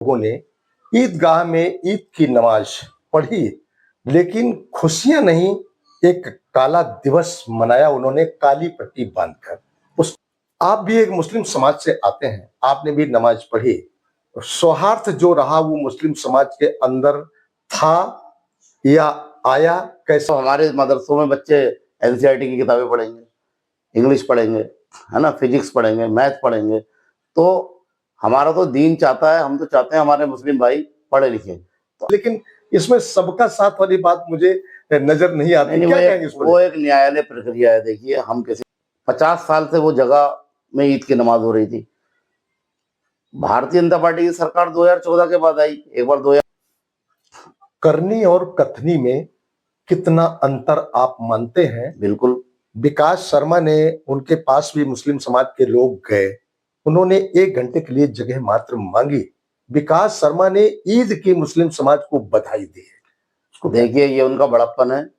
लोगों ने ईदगाह में ईद की नमाज पढ़ी, लेकिन खुशियां नहीं, एक काला दिवस मनाया उन्होंने काली पट्टी बांधकर। उस आप भी एक मुस्लिम समाज से आते हैं, आपने भी नमाज पढ़ी। सौहार्द जो रहा वो मुस्लिम समाज के अंदर था या आया, कैसे? तो हमारे मदरसों में बच्चे एनसीईआरटी की किताबें पढ़ेंगे, इंग्लिश पढ़ेंगे, है ना, फिजिक्स पढ़ेंगे, मैथ पढ़ेंगे। तो हमारा तो दीन चाहता है, हम तो चाहते हैं हमारे मुस्लिम भाई पढ़े लिखे। लेकिन इसमें सबका साथ वाली बात मुझे नजर नहीं आती। नहीं, क्या कहेंगे इस पर? वो एक न्यायालय प्रक्रिया है। देखिए, हम किसी 50 साल से वो जगह में ईद की नमाज हो रही थी। भारतीय जनता पार्टी की सरकार 2014 के बाद आई, एक बार 2000 करनी और कथनी में कितना अंतर आप मानते हैं? बिल्कुल। विकास शर्मा ने, उनके पास भी मुस्लिम समाज के लोग गए, उन्होंने 1 घंटे के लिए जगह मात्र मांगी। विकास शर्मा ने ईद की मुस्लिम समाज को बधाई दी है। उसको देखिए, ये उनका बड़प्पन है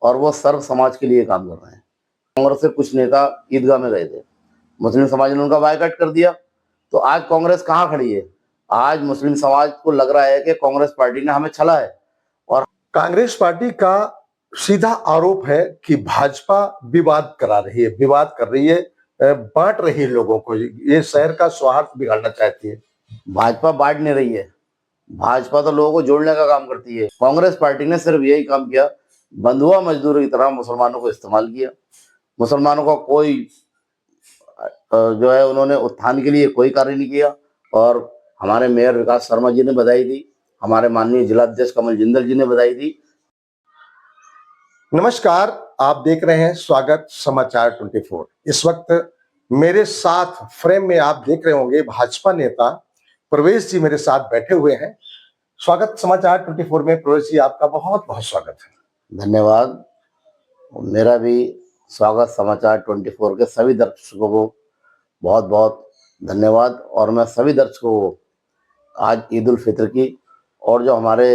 और वो सर्व समाज के लिए काम कर रहे हैं। कांग्रेस से कुछ नेता ईदगाह में गए थे, मुस्लिम समाज ने उनका बायकॉट कर दिया। तो आज कांग्रेस कहाँ खड़ी है? आज मुस्लिम समाज को लग रहा है कि कांग्रेस पार्टी ने हमें छला है। और कांग्रेस पार्टी का सीधा आरोप है कि भाजपा विवाद करा रही है, विवाद कर रही है, बांट रही है लोगों को, ये शहर का सौहार्द बिगाड़ना चाहती है। भाजपा बांट नहीं रही है, भाजपा तो लोगों को जोड़ने का काम करती है। कांग्रेस पार्टी ने सिर्फ यही काम किया, बंधुआ मजदूरों की तरह मुसलमानों को इस्तेमाल किया। मुसलमानों का कोई जो है उन्होंने उत्थान के लिए कोई कार्य नहीं किया। और हमारे मेयर विकास शर्मा जी ने बधाई दी, हमारे माननीय जिलाध्यक्ष कमल जिंदल जी ने बधाई दी। नमस्कार, आप देख रहे हैं स्वागत समाचार 24। इस वक्त मेरे साथ फ्रेम में आप देख रहे होंगे भाजपा नेता प्रवेश जी मेरे साथ बैठे हुए हैं। स्वागत समाचार 24 में प्रवेश जी, आपका बहुत बहुत स्वागत है। धन्यवाद। मेरा भी स्वागत समाचार 24 के सभी दर्शकों को बहुत बहुत धन्यवाद। और मैं सभी दर्शकों को आज ईद उल फितर की, और जो हमारे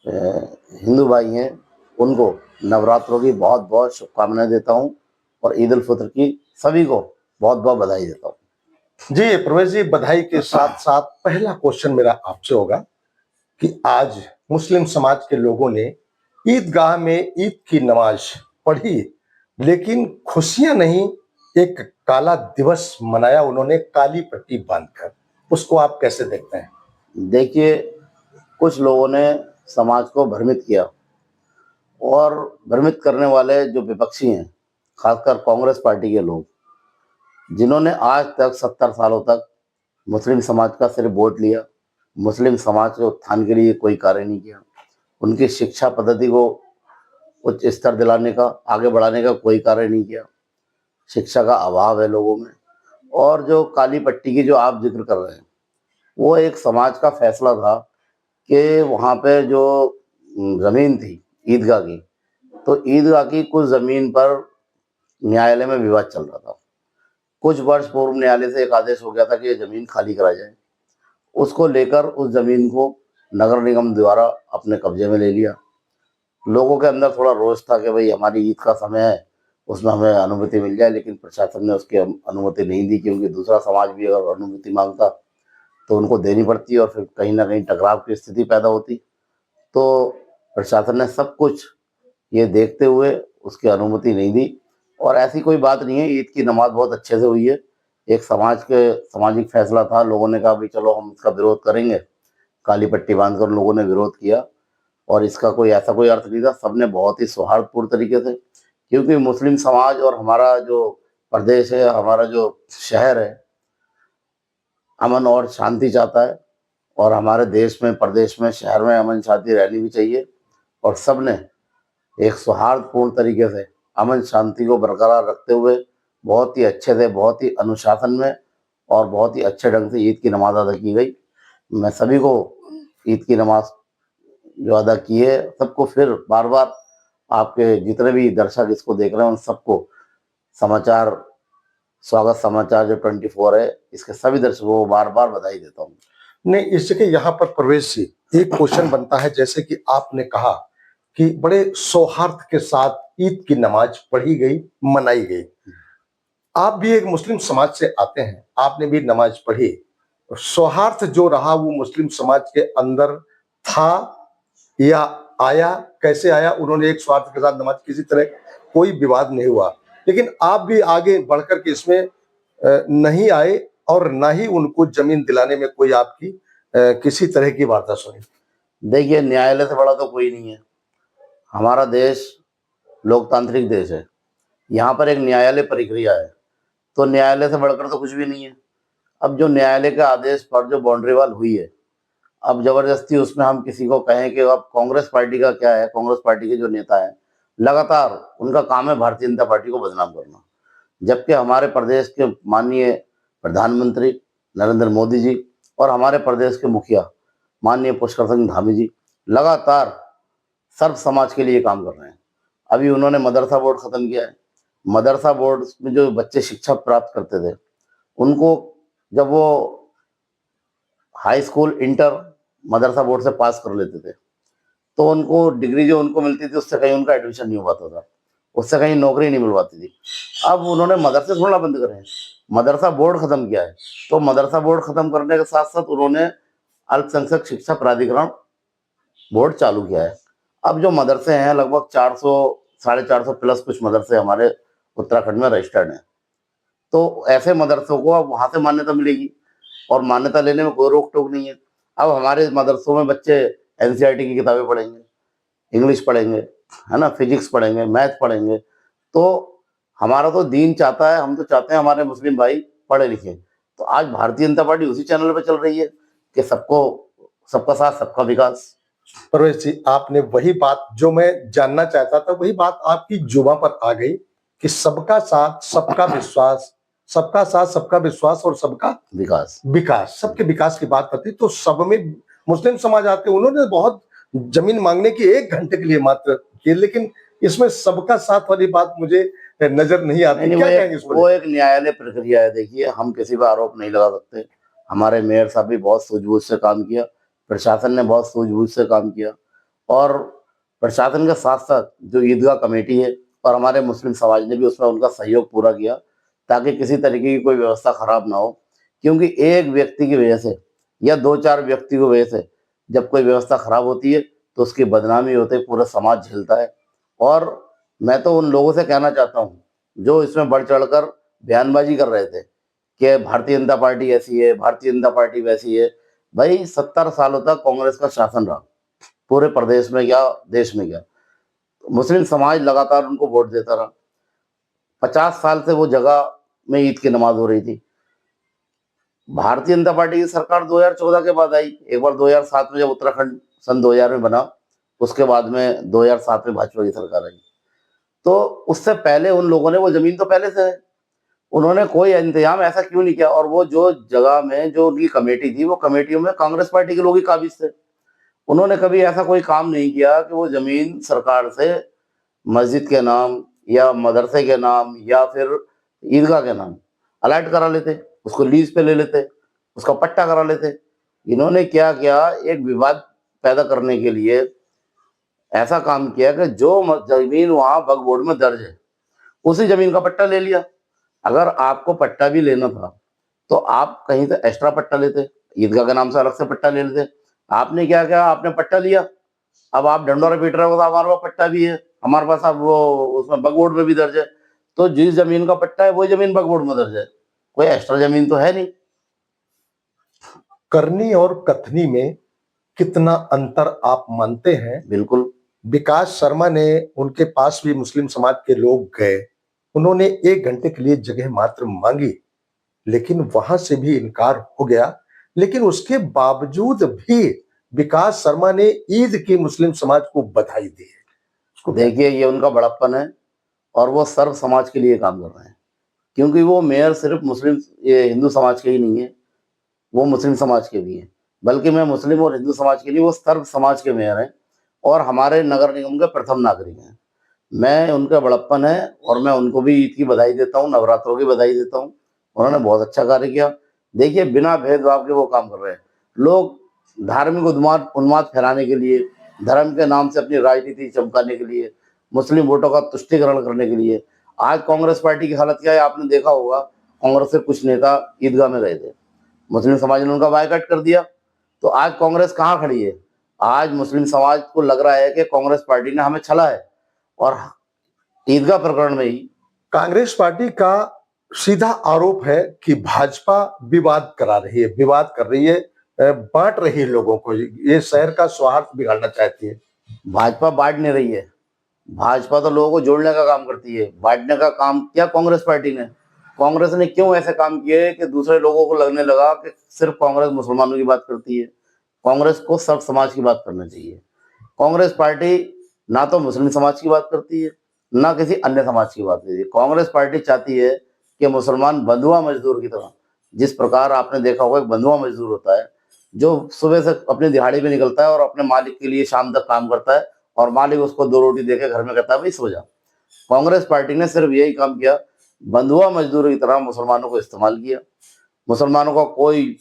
हिंदू भाई हैं उनको नवरात्रों की बहुत बहुत शुभकामनाएं देता हूं, और ईद उल फितर की सभी को बहुत बहुत बधाई देता हूं। जी प्रवेश जी, बधाई के साथ साथ पहला क्वेश्चन मेरा आपसे होगा कि आज मुस्लिम समाज के लोगों ने ईदगाह में ईद की नमाज पढ़ी, लेकिन खुशियां नहीं, एक काला दिवस मनाया उन्होंने काली पट्टी बांधकर। उसको आप कैसे देखते हैं? देखिए, कुछ लोगों ने समाज को भ्रमित किया, और भ्रमित करने वाले जो विपक्षी हैं, खासकर कांग्रेस पार्टी के लोग, जिन्होंने आज तक 70 सालों तक मुस्लिम समाज का सिर्फ वोट लिया, मुस्लिम समाज के उत्थान के लिए कोई कार्य नहीं किया, उनकी शिक्षा पद्धति को उच्च स्तर दिलाने का, आगे बढ़ाने का कोई कार्य नहीं किया। शिक्षा का अभाव है लोगों में। और जो काली पट्टी की जो आप जिक्र कर रहे हैं, वो एक समाज का फैसला था कि वहाँ पे जो ज़मीन थी ईदगाह की, तो ईदगाह की कुछ ज़मीन पर न्यायालय में विवाद चल रहा था। कुछ वर्ष पूर्व न्यायालय से एक आदेश हो गया था कि ये ज़मीन खाली करा जाए। उसको लेकर उस ज़मीन को नगर निगम द्वारा अपने कब्जे में ले लिया। लोगों के अंदर थोड़ा रोष था कि भाई हमारी ईद का समय है, उसमें हमें अनुमति मिल जाए, लेकिन प्रशासन ने उसकी अनुमति नहीं दी, क्योंकि दूसरा समाज भी अगर अनुमति मांगता तो उनको देनी पड़ती और फिर कहीं ना कहीं टकराव की स्थिति पैदा होती। तो प्रशासन ने सब कुछ ये देखते हुए उसकी अनुमति नहीं दी। और ऐसी कोई बात नहीं है, ईद की नमाज बहुत अच्छे से हुई है। एक सामाजिक फैसला था, लोगों ने कहा भाई चलो हम इसका विरोध करेंगे, काली पट्टी बांधकर लोगों ने विरोध किया। और इसका कोई ऐसा कोई अर्थ नहीं था, सबने बहुत ही सौहार्दपूर्ण तरीके से, क्योंकि मुस्लिम समाज और हमारा जो प्रदेश है, हमारा जो शहर है, अमन और शांति चाहता है। और हमारे देश में, प्रदेश में, शहर में अमन शांति रहनी भी चाहिए। और सबने एक सौहार्दपूर्ण तरीके से अमन शांति को बरकरार रखते हुए बहुत ही अच्छे से, बहुत ही अनुशासन में और बहुत ही अच्छे ढंग से ईद की नमाज अदा की गई। मैं सभी को ईद की नमाज जो अदा की है, सबको फिर बार बार, आपके जितने भी दर्शक इसको देख रहे हैं उन सबको स्वागत समाचार जो 24 है, इसके सभी दर्शकों को बार बार बधाई देता हूँ। नहीं, इस जगह यहाँ पर प्रवेश जी एक क्वेश्चन बनता है, जैसे कि आपने कहा कि बड़े सौहार्द के साथ ईद की नमाज पढ़ी गई, मनाई गई। आप भी एक मुस्लिम समाज से आते हैं, आपने भी नमाज पढ़ी। सौहार्द जो रहा वो मुस्लिम समाज के अंदर था या आया, कैसे आया? उन्होंने एक स्वार्थ के साथ नमाज, किसी तरह कोई विवाद नहीं हुआ, लेकिन आप भी आगे बढ़कर के इसमें नहीं आए और ना ही उनको जमीन दिलाने में कोई आपकी किसी तरह की वार्ता सुनी। देखिए, न्यायालय से बड़ा तो कोई नहीं है। हमारा देश लोकतांत्रिक देश है। यहाँ पर एक न्यायालय प्रक्रिया है, तो न्यायालय से बढ़कर तो कुछ भी नहीं है। अब जो न्यायालय के आदेश पर जो बाउंड्री वॉल हुई है, अब जबरदस्ती उसमें हम किसी को कहें कि अब कांग्रेस पार्टी का क्या है, कांग्रेस पार्टी के जो नेता हैं लगातार उनका काम है भारतीय जनता पार्टी को बदनाम करना, जबकि हमारे प्रदेश के माननीय प्रधानमंत्री नरेंद्र मोदी जी और हमारे प्रदेश के मुखिया माननीय पुष्कर सिंह धामी जी लगातार सर्व समाज के लिए काम कर रहे हैं। अभी उन्होंने मदरसा बोर्ड खत्म किया है। मदरसा बोर्ड में जो बच्चे शिक्षा प्राप्त करते थे, उनको जब वो हाई स्कूल इंटर मदरसा बोर्ड से पास कर लेते थे, तो उनको डिग्री जो उनको मिलती थी उससे कहीं उनका एडमिशन नहीं हो पाता था, उससे कहीं नौकरी नहीं मिल पाती थी। अब उन्होंने मदरसे थोड़ा बंद करे हैं, मदरसा बोर्ड खत्म किया है। तो मदरसा बोर्ड खत्म करने के साथ साथ उन्होंने अल्पसंख्यक शिक्षा प्राधिकरण बोर्ड चालू किया है। अब जो मदरसे हैं लगभग 400 450 प्लस कुछ मदरसे हमारे उत्तराखंड में रजिस्टर्ड हैं। तो ऐसे मदरसों को अब वहाँ से मान्यता मिलेगी और मान्यता लेने में कोई रोक टोक नहीं है। अब हमारे मदरसों में बच्चे एनसीईआरटी की किताबें पढ़ेंगे, इंग्लिश पढ़ेंगे, है ना, फिजिक्स पढ़ेंगे, मैथ पढ़ेंगे। तो हमारा तो दीन चाहता है, हम तो चाहते हैं हमारे मुस्लिम भाई पढ़े लिखे। तो आज भारतीय जनता पार्टी उसी चैनल पे चल रही है कि सबको, सबका साथ सबका विकास। परवेश जी, आपने वही बात जो मैं जानना चाहता था, वही बात आपकी जुबां पर आ गई कि सबका साथ सबका विश्वास, सबका साथ सबका विश्वास और सबका विकास विकास, सबके विकास की बात करती तो सब में मुस्लिम समाज आते, उन्होंने बहुत जमीन मांगने की 1 घंटे के लिए मात्र की, लेकिन इसमें सबका साथ वाली बात मुझे नजर नहीं आती। नहीं, क्या कहेंगे इसको? वो एक न्यायालय प्रक्रिया है। देखिए, हम किसी पर आरोप नहीं लगा सकते। हमारे मेयर साहब भी बहुत सूझबूझ से काम किया, प्रशासन ने बहुत सूझबूझ से काम किया, और प्रशासन के साथ साथ जो ईदगाह कमेटी है और हमारे मुस्लिम समाज ने भी उसमें उनका सहयोग पूरा किया, ताकि किसी तरीके की कोई व्यवस्था खराब ना हो। क्योंकि एक व्यक्ति की वजह से या 2-4 व्यक्ति की वजह से जब कोई व्यवस्था खराब होती है तो उसकी बदनामी होते ही पूरा समाज झेलता है। और मैं तो उन लोगों से कहना चाहता हूँ जो इसमें बढ़ चढ़कर बयानबाजी कर रहे थे कि भारतीय जनता पार्टी ऐसी है, भारतीय जनता पार्टी वैसी है। भाई, 70 सालों तक कांग्रेस का शासन रहा, पूरे प्रदेश में क्या, देश में क्या। मुस्लिम समाज लगातार उनको वोट देता रहा। 50 साल से वो जगह में ईद की नमाज हो रही थी। भारतीय जनता पार्टी की सरकार 2014 के बाद आई। एक बार 2007 में जब उत्तराखंड सन 2000 में बना, उसके बाद में 2007 में भाजपा की सरकार आई। तो उससे पहले उन लोगों ने वो जमीन तो पहले से है, उन्होंने कोई इंतजाम ऐसा क्यों नहीं किया? और वो जो जगह में जो उनकी कमेटी थी, वो कमेटियों में कांग्रेस पार्टी के लोग ही काबिज थे। उन्होंने कभी ऐसा कोई काम नहीं किया कि वो जमीन सरकार से मस्जिद के नाम या मदरसे के नाम या फिर ईदगाह के नाम अलर्ट करा लेते, उसको लीज पे ले लेते, उसका पट्टा करा लेते। इन्होंने क्या किया, एक विवाद पैदा करने के लिए ऐसा काम किया कि जो जमीन वहां वक्फ बोर्ड में दर्ज है उसी जमीन का पट्टा ले लिया। अगर आपको पट्टा भी लेना था तो आप कहीं से एक्स्ट्रा पट्टा लेते, ईदगाह के नाम से अलग से पट्टा ले लेते। आपने क्या किया, आपने पट्टा लिया। अब आप ढंडोरा पीट रहे हो, हमारे पास पट्टा भी है, हमारे पास अब वो उसमें वक्फ बोर्ड में भी दर्ज है। तो जिस जमीन का पट्टा है वही जमीन वक्फ बोर्ड में दर्ज है, कोई एक्स्ट्रा जमीन तो है नहीं। करनी और कथनी में कितना अंतर आप मानते हैं? बिल्कुल। विकास शर्मा ने, उनके पास भी मुस्लिम समाज के लोग गए, उन्होंने 1 घंटे के लिए जगह मात्र मांगी, लेकिन वहां से भी इनकार हो गया। लेकिन उसके बावजूद भी विकास शर्मा ने ईद की मुस्लिम समाज को बधाई दी है। उसको देखिए, ये उनका बड़प्पन है और वो सर्व समाज के लिए काम कर रहे हैं। क्योंकि वो मेयर सिर्फ मुस्लिम, ये हिंदू समाज के ही नहीं है, वो मुस्लिम समाज के भी हैं। बल्कि मैं मुस्लिम और हिंदू समाज के लिए वो सर्व समाज के मेयर हैं और हमारे नगर निगम के प्रथम नागरिक हैं। मैं, उनका बड़प्पन है और मैं उनको भी ईद की बधाई देता हूँ, नवरात्रों की बधाई देता हूँ। उन्होंने बहुत अच्छा कार्य किया। देखिए, बिना भेदभाव के वो काम कर रहे हैं। लोग धार्मिक उन्माद उन्माद फैलाने के लिए, धर्म के नाम से अपनी राजनीति चमकाने के लिए, मुस्लिम वोटों का तुष्टीकरण करने के लिए, आज कांग्रेस पार्टी की हालत क्या है आपने देखा होगा। कांग्रेस के कुछ नेता ईदगाह में गए थे, मुस्लिम समाज ने उनका बायकॉट कर दिया। तो आज कांग्रेस कहाँ खड़ी है? आज मुस्लिम समाज को लग रहा है कि कांग्रेस पार्टी ने हमें छला है, और ईदगाह प्रकरण में ही कांग्रेस पार्टी का सीधा आरोप है कि भाजपा विवाद करा रही है, विवाद कर रही है, बांट रही है लोगों को, ये शहर का सौहार्द बिगाड़ना चाहती है। भाजपा बांट नहीं रही है। भाजपा तो लोगों को जोड़ने का काम करती है, बांटने का काम किया कांग्रेस पार्टी ने। कांग्रेस ने क्यों ऐसे काम किए कि दूसरे लोगों को लगने लगा कि सिर्फ कांग्रेस मुसलमानों की बात करती है? कांग्रेस को सब समाज की बात करना चाहिए। कांग्रेस पार्टी ना तो मुस्लिम समाज की बात करती है, ना किसी अन्य समाज की बात करती है। कांग्रेस पार्टी चाहती है कि मुसलमान बंधुआ मजदूर की तरह, जिस प्रकार आपने देखा होगा एक बंधुआ मजदूर होता है जो सुबह से अपनी दिहाड़ी पे निकलता है और अपने मालिक के लिए शाम तक काम करता है, और मालिक उसको 2 रोटी देके घर में कहता है भाई सो जा। कांग्रेस पार्टी ने सिर्फ यही काम किया, बंधुआ मजदूर की तरह मुसलमानों को इस्तेमाल किया। मुसलमानों का कोई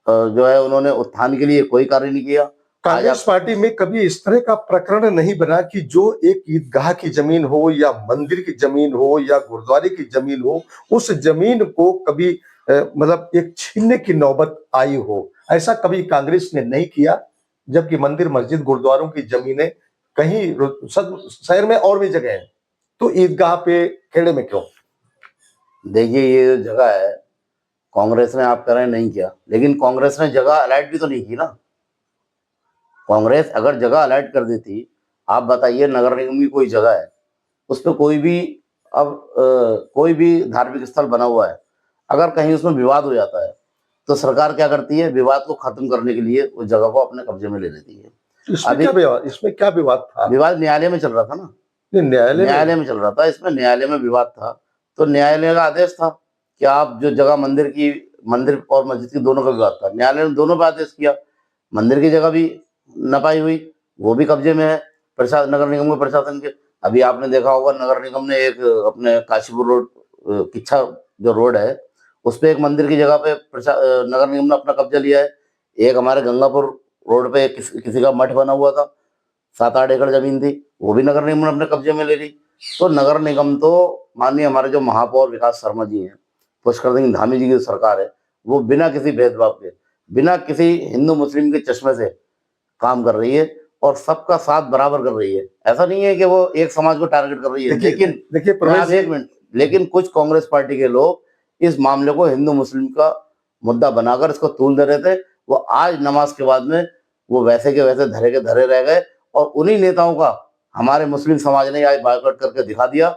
जो है उन्होंने उत्थान के लिए कोई कार्य नहीं किया। कांग्रेस पार्टी में कभी इस तरह का प्रकरण नहीं बना कि जो एक ईदगाह की जमीन हो या मंदिर की जमीन हो या गुरुद्वारे की जमीन हो, उस जमीन को कभी मतलब एक छीनने की नौबत आई हो। ऐसा कभी कांग्रेस ने नहीं किया, जबकि मंदिर मस्जिद गुरुद्वारों की जमीनें कहीं शहर में और भी जगह है, तो ईदगाह पे खेड़े में क्यों? देखिए ये जो जगह है, कांग्रेस ने आप कह रहे हैं नहीं किया, लेकिन कांग्रेस ने जगह अलॉट भी तो नहीं की ना। कांग्रेस अगर जगह अलॉट कर देती, आप बताइए नगर निगम की कोई जगह है, उस पर कोई भी अब कोई भी धार्मिक स्थल बना हुआ है, अगर कहीं उसमें विवाद हो जाता है तो सरकार क्या करती है? विवाद को खत्म करने के लिए उस जगह को अपने कब्जे में ले लेती है। इसमें क्या विवाद था? विवाद न्यायालय में चल रहा था ना, नहीं, न्यायालय में चल रहा था, इसमें न्यायालय में विवाद था। तो न्यायालय का आदेश था कि आप जो जगह मंदिर और मस्जिद की दोनों का विवाद था, न्यायालय ने दोनों पे आदेश किया। मंदिर की जगह भी नपाई हुई, वो भी कब्जे में है प्रशासन, नगर निगम के प्रशासन के। अभी आपने देखा होगा नगर निगम ने एक अपने काशीपुर रोड किच्छा जो रोड है, उस पे एक मंदिर की जगह पे नगर निगम ने अपना कब्जा लिया है। एक हमारे गंगापुर रोड पे किसी का मठ बना हुआ था, 7-8 एकड़ जमीन थी, वो भी नगर निगम ने अपने कब्जे में ले ली। तो नगर निगम तो माननीय हमारे जो महापौर विकास शर्मा जी हैं, पुष्कर सिंह धामी जी की सरकार है, वो बिना किसी भेदभाव के, बिना किसी हिंदू मुस्लिम के चश्मे से काम कर रही है और सबका साथ बराबर कर रही है। ऐसा नहीं है कि वो एक समाज को टारगेट कर रही है। देखिए एक मिनट, लेकिन कुछ कांग्रेस पार्टी के लोग इस मामले को हिंदू मुस्लिम का मुद्दा बनाकर इसको तूल दे रहे थे। वो आज नमाज के बाद में वो वैसे के वैसे धरे के धरे रह गए, और उन्हीं नेताओं का हमारे मुस्लिम समाज ने आज बायकॉट करके दिखा दिया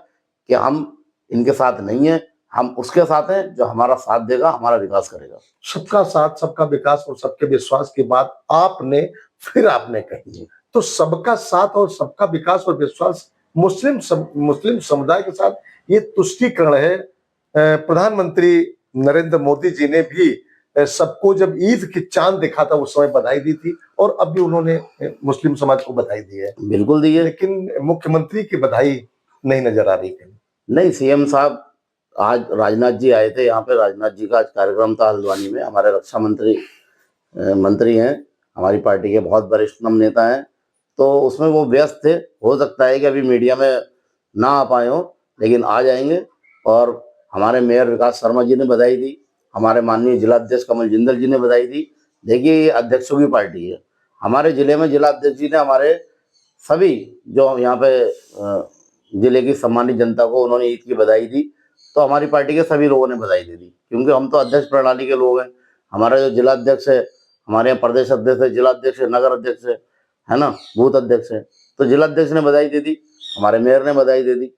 कि हम इनके साथ नहीं है, हम उसके साथ हैं जो हमारा साथ देगा, हमारा विकास करेगा। सबका साथ, सबका विकास और सबके विश्वास की बात आपने कही। तो सबका साथ और सबका विकास और विश्वास मुस्लिम समुदाय के साथ ये तुष्टीकरण है। प्रधानमंत्री नरेंद्र मोदी जी ने भी सबको जब ईद की चांद दिखा था उस समय बधाई दी थी, और अब भी उन्होंने मुस्लिम समाज को बधाई दी है। बिल्कुल दी है, लेकिन मुख्यमंत्री की बधाई नहीं नजर आ रही कहीं। नहीं, सीएम साहब आज राजनाथ जी आए थे यहाँ पे, राजनाथ जी का आज कार्यक्रम था हल्द्वानी में। हमारे रक्षा मंत्री हैं, हमारी पार्टी के बहुत वरिष्ठतम नेता हैं, तो उसमें वो व्यस्त थे। हो सकता है कि अभी मीडिया में ना आ पाए हो, लेकिन आ जाएंगे। और हमारे मेयर विकास शर्मा जी ने बधाई दी, हमारे माननीय जिलाध्यक्ष कमल जिंदल जी ने बधाई दी। देखिए ये अध्यक्षों की पार्टी है। हमारे जिले में जिलाध्यक्ष जी ने हमारे सभी जो यहाँ पे जिले की सम्मानित जनता को उन्होंने ईद की बधाई दी। तो हमारी पार्टी के सभी लोगों ने बधाई दे दी, क्योंकि हम तो अध्यक्ष प्रणाली के लोग हैं। हमारा जो जिलाध्यक्ष है, हमारे यहाँ प्रदेश अध्यक्ष है, जिलाध्यक्ष है, नगर अध्यक्ष है ना, बूथ अध्यक्ष है। तो जिलाध्यक्ष ने बधाई दे दी, हमारे मेयर ने बधाई दे दी।